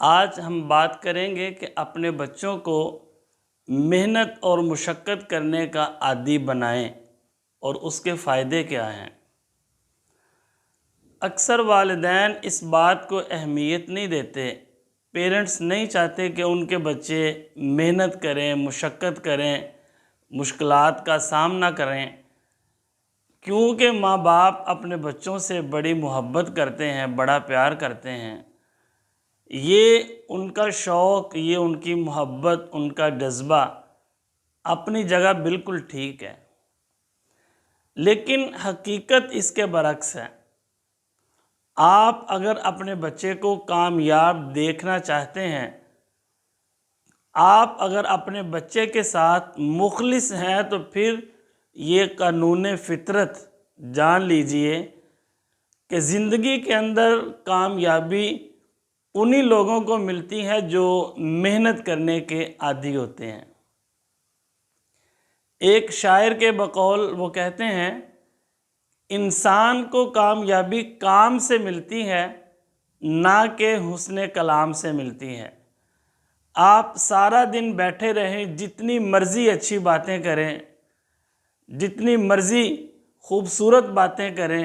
آج ہم بات کریں گے کہ اپنے بچوں کو محنت اور مشقت کرنے کا عادی بنائیں اور اس کے فائدے کیا ہیں۔ اکثر والدین اس بات کو اہمیت نہیں دیتے، پیرنٹس نہیں چاہتے کہ ان کے بچے محنت کریں، مشقت کریں، مشکلات کا سامنا کریں، کیونکہ ماں باپ اپنے بچوں سے بڑی محبت کرتے ہیں، بڑا پیار کرتے ہیں۔ یہ ان کا شوق، یہ ان کی محبت، ان کا جذبہ اپنی جگہ بالکل ٹھیک ہے، لیکن حقیقت اس کے برعکس ہے۔ آپ اگر اپنے بچے کو کامیاب دیکھنا چاہتے ہیں، آپ اگر اپنے بچے کے ساتھ مخلص ہیں، تو پھر یہ قانون فطرت جان لیجئے کہ زندگی کے اندر کامیابی انہی لوگوں کو ملتی ہے جو محنت کرنے کے عادی ہوتے ہیں۔ ایک شاعر کے بقول وہ کہتے ہیں، انسان کو کامیابی کام سے ملتی ہے، نہ کہ حسن کلام سے ملتی ہے۔ آپ سارا دن بیٹھے رہیں، جتنی مرضی اچھی باتیں کریں، جتنی مرضی خوبصورت باتیں کریں،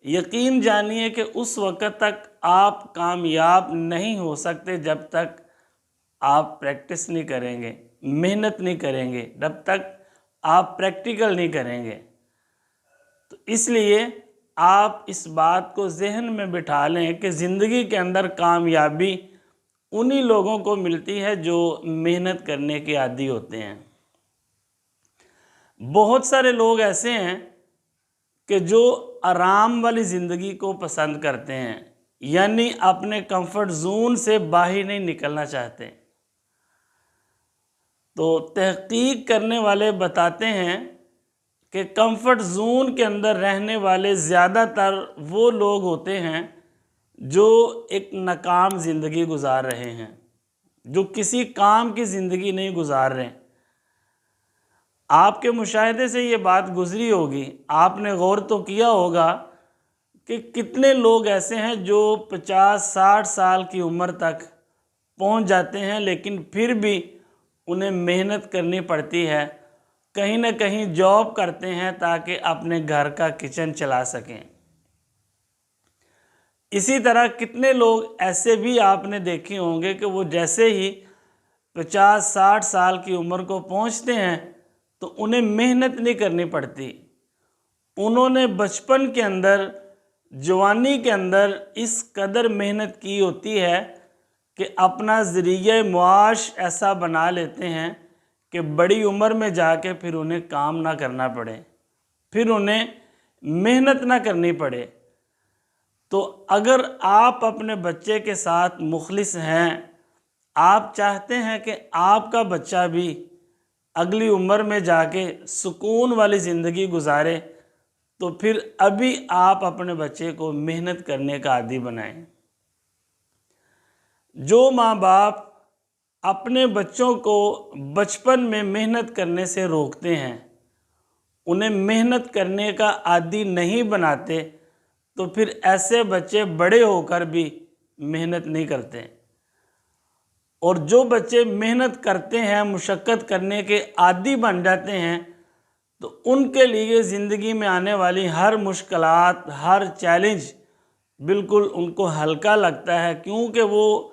یقین جانیے کہ اس وقت تک آپ کامیاب نہیں ہو سکتے جب تک آپ پریکٹس نہیں کریں گے، محنت نہیں کریں گے، جب تک آپ پریکٹیکل نہیں کریں گے۔ تو اس لیے آپ اس بات کو ذہن میں بٹھا لیں کہ زندگی کے اندر کامیابی انہی لوگوں کو ملتی ہے جو محنت کرنے کے عادی ہوتے ہیں۔ بہت سارے لوگ ایسے ہیں کہ جو آرام والی زندگی کو پسند کرتے ہیں، یعنی اپنے کمفرٹ زون سے باہر نہیں نکلنا چاہتے۔ تو تحقیق کرنے والے بتاتے ہیں کہ کمفرٹ زون کے اندر رہنے والے زیادہ تر وہ لوگ ہوتے ہیں جو ایک ناکام زندگی گزار رہے ہیں، جو کسی کام کی زندگی نہیں گزار رہے۔ آپ کے مشاہدے سے یہ بات گزری ہوگی، آپ نے غور تو کیا ہوگا کہ کتنے لوگ ایسے ہیں جو 50-60 سال کی عمر تک پہنچ جاتے ہیں، لیکن پھر بھی انہیں محنت کرنی پڑتی ہے، کہیں نہ کہیں جاب کرتے ہیں تاکہ اپنے گھر کا کچن چلا سکیں۔ اسی طرح کتنے لوگ ایسے بھی آپ نے دیکھے ہوں گے کہ وہ جیسے ہی 50-60 سال کی عمر کو پہنچتے ہیں تو انہیں محنت نہیں کرنی پڑتی۔ انہوں نے بچپن کے اندر، جوانی کے اندر اس قدر محنت کی ہوتی ہے کہ اپنا ذریعہ معاش ایسا بنا لیتے ہیں کہ بڑی عمر میں جا کے پھر انہیں کام نہ کرنا پڑے، پھر انہیں محنت نہ کرنی پڑے۔ تو اگر آپ اپنے بچے کے ساتھ مخلص ہیں، آپ چاہتے ہیں کہ آپ کا بچہ بھی اگلی عمر میں جا کے سکون والی زندگی گزارے، تو پھر ابھی آپ اپنے بچے کو محنت کرنے کا عادی بنائیں۔ جو ماں باپ اپنے بچوں کو بچپن میں محنت کرنے سے روکتے ہیں، انہیں محنت کرنے کا عادی نہیں بناتے، تو پھر ایسے بچے بڑے ہو کر بھی محنت نہیں کرتے۔ اور جو بچے محنت کرتے ہیں، مشقت کرنے کے عادی بن جاتے ہیں، تو ان کے لیے زندگی میں آنے والی ہر مشکلات، ہر چیلنج بالکل ان کو ہلکا لگتا ہے، کیونکہ وہ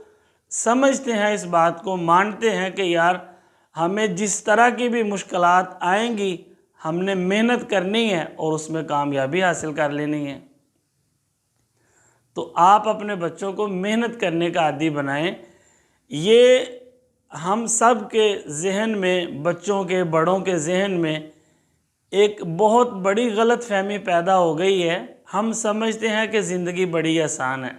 سمجھتے ہیں، اس بات کو مانتے ہیں کہ یار ہمیں جس طرح کی بھی مشکلات آئیں گی، ہم نے محنت کرنی ہے اور اس میں کامیابی حاصل کر لینی ہے۔ تو آپ اپنے بچوں کو محنت کرنے کا عادی بنائیں۔ یہ ہم سب کے ذہن میں، بچوں کے، بڑوں کے ذہن میں ایک بہت بڑی غلط فہمی پیدا ہو گئی ہے۔ ہم سمجھتے ہیں کہ زندگی بڑی آسان ہے۔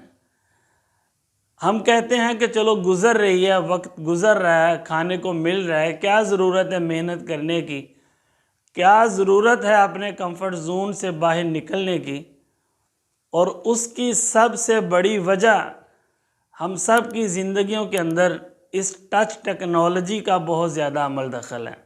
ہم کہتے ہیں کہ چلو گزر رہی ہے، وقت گزر رہا ہے، کھانے کو مل رہا ہے، کیا ضرورت ہے محنت کرنے کی، کیا ضرورت ہے اپنے کمفرٹ زون سے باہر نکلنے کی۔ اور اس کی سب سے بڑی وجہ ہم سب کی زندگیوں کے اندر اس ٹچ ٹیکنالوجی کا بہت زیادہ عمل دخل ہے۔